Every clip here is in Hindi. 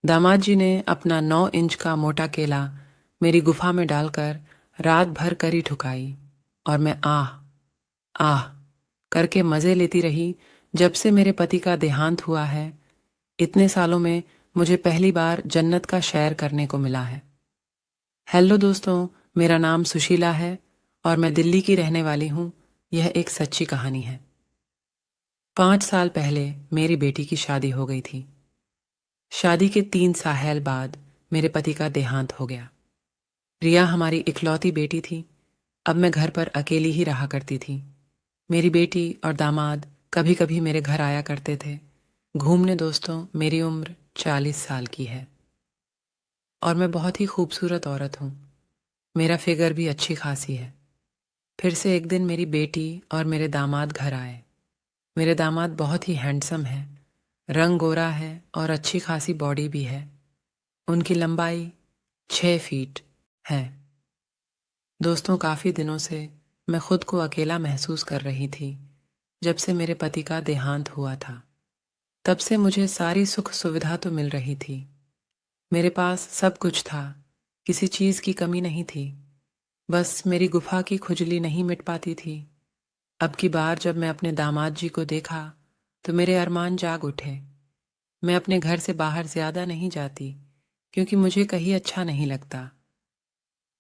दामाद जी ने अपना 9 इंच का मोटा केला मेरी गुफा में डालकर रात भर करी ठुकाई और मैं आह आह करके मज़े लेती रही। जब से मेरे पति का देहांत हुआ है, इतने सालों में मुझे पहली बार जन्नत का सैर करने को मिला है। हेलो दोस्तों, मेरा नाम सुशीला है और मैं दिल्ली की रहने वाली हूँ। यह एक सच्ची कहानी है। 5 साल पहले मेरी बेटी की शादी हो गई थी। शादी के 3 साल बाद मेरे पति का देहांत हो गया। रिया हमारी इकलौती बेटी थी। अब मैं घर पर अकेली ही रहा करती थी। मेरी बेटी और दामाद कभी कभी मेरे घर आया करते थे घूमने। दोस्तों, मेरी उम्र 40 साल की है और मैं बहुत ही खूबसूरत औरत हूँ। मेरा फिगर भी अच्छी खासी है। फिर से एक दिन मेरी बेटी और मेरे दामाद घर आए। मेरे दामाद बहुत ही हैंडसम है, रंग गोरा है और अच्छी खासी बॉडी भी है। उनकी लंबाई 6 फीट है। दोस्तों, काफ़ी दिनों से मैं खुद को अकेला महसूस कर रही थी। जब से मेरे पति का देहांत हुआ था, तब से मुझे सारी सुख सुविधा तो मिल रही थी। मेरे पास सब कुछ था, किसी चीज़ की कमी नहीं थी। बस मेरी गुफा की खुजली नहीं मिट पाती थी। अब की बार जब मैं अपने दामाद जी को देखा तो मेरे अरमान जाग उठे। मैं अपने घर से बाहर ज़्यादा नहीं जाती क्योंकि मुझे कहीं अच्छा नहीं लगता।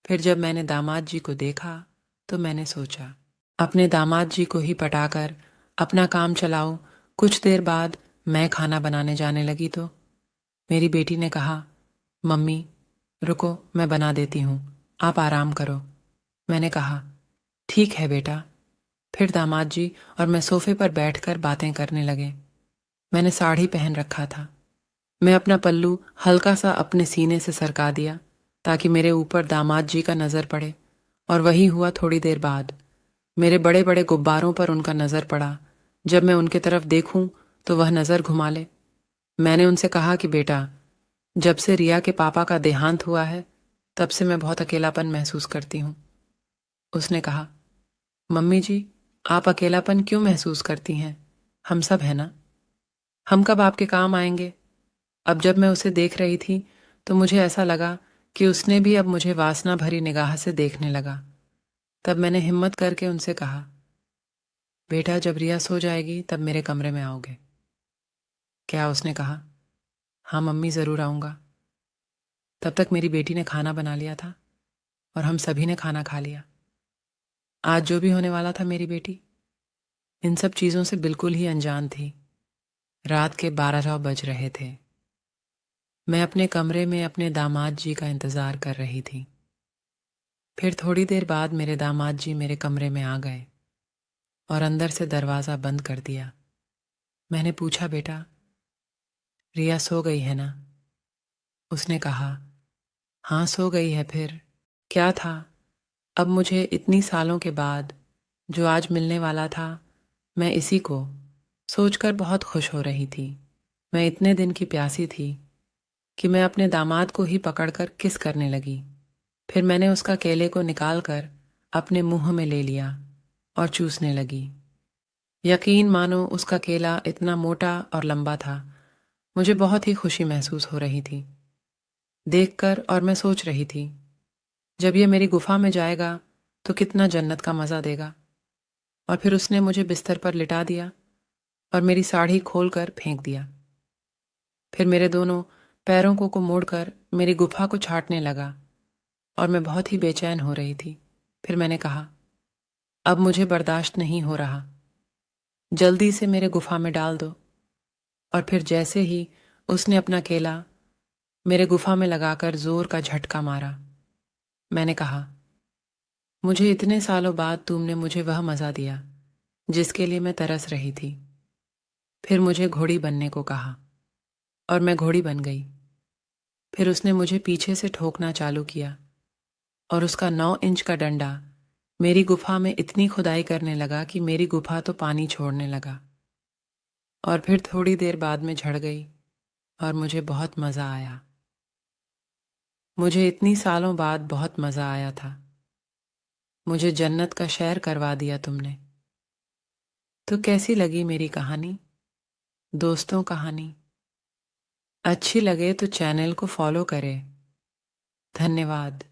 फिर जब मैंने दामाद जी को देखा तो मैंने सोचा, अपने दामाद जी को ही पटाकर अपना काम चलाऊं। कुछ देर बाद मैं खाना बनाने जाने लगी तो मेरी बेटी ने कहा, मम्मी रुको, मैं बना देती हूँ, आप आराम करो। मैंने कहा, ठीक है बेटा। फिर दामाद जी और मैं सोफे पर बैठकर बातें करने लगे। मैंने साड़ी पहन रखा था। मैं अपना पल्लू हल्का सा अपने सीने से सरका दिया ताकि मेरे ऊपर दामाद जी का नज़र पड़े। और वही हुआ। थोड़ी देर बाद मेरे बड़े बड़े गुब्बारों पर उनका नज़र पड़ा। जब मैं उनके तरफ देखूं तो वह नज़र घुमा ले। मैंने उनसे कहा कि बेटा, जब से रिया के पापा का देहांत हुआ है, तब से मैं बहुत अकेलापन महसूस करती हूँ। उसने कहा, मम्मी जी, आप अकेलापन क्यों महसूस करती हैं? हम सब हैं ना। हम कब आपके काम आएंगे? अब जब मैं उसे देख रही थी तो मुझे ऐसा लगा कि उसने भी अब मुझे वासना भरी निगाह से देखने लगा। तब मैंने हिम्मत करके उनसे कहा, बेटा, जब रिया सो जाएगी तब मेरे कमरे में आओगे क्या? उसने कहा, हाँ मम्मी, ज़रूर आऊँगा। तब तक मेरी बेटी ने खाना बना लिया था और हम सभी ने खाना खा लिया। आज जो भी होने वाला था, मेरी बेटी इन सब चीज़ों से बिल्कुल ही अनजान थी। रात के 12 बज रहे थे। मैं अपने कमरे में अपने दामाद जी का इंतज़ार कर रही थी। फिर थोड़ी देर बाद मेरे दामाद जी मेरे कमरे में आ गए और अंदर से दरवाज़ा बंद कर दिया। मैंने पूछा, बेटा, रिया सो गई है ना? उसने कहा, हाँ सो गई है। फिर क्या था? अब मुझे इतनी सालों के बाद जो आज मिलने वाला था, मैं इसी को सोचकर बहुत खुश हो रही थी। मैं इतने दिन की प्यासी थी कि मैं अपने दामाद को ही पकड़कर किस करने लगी। फिर मैंने उसका केले को निकाल कर अपने मुंह में ले लिया और चूसने लगी। यकीन मानो, उसका केला इतना मोटा और लंबा था। मुझे बहुत ही खुशी महसूस हो रही थी देखकर। और मैं सोच रही थी, जब ये मेरी गुफा में जाएगा तो कितना जन्नत का मज़ा देगा। और फिर उसने मुझे बिस्तर पर लिटा दिया और मेरी साड़ी खोलकर फेंक दिया। फिर मेरे दोनों पैरों को मोड़कर मेरी गुफा को छाटने लगा और मैं बहुत ही बेचैन हो रही थी। फिर मैंने कहा, अब मुझे बर्दाश्त नहीं हो रहा, जल्दी से मेरे गुफा में डाल दो। और फिर जैसे ही उसने अपना केला मेरे गुफा में लगाकर जोर का झटका मारा, मैंने कहा, मुझे इतने सालों बाद तुमने मुझे वह मज़ा दिया जिसके लिए मैं तरस रही थी। फिर मुझे घोड़ी बनने को कहा और मैं घोड़ी बन गई। फिर उसने मुझे पीछे से ठोकना चालू किया और उसका 9 इंच का डंडा मेरी गुफा में इतनी खुदाई करने लगा कि मेरी गुफा तो पानी छोड़ने लगा। और फिर थोड़ी देर बाद में झड़ गई और मुझे बहुत मज़ा आया। मुझे इतनी सालों बाद बहुत मज़ा आया था। मुझे जन्नत का सैर करवा दिया तुमने। तो कैसी लगी मेरी कहानी? दोस्तों, कहानी अच्छी लगे तो चैनल को फॉलो करें। धन्यवाद।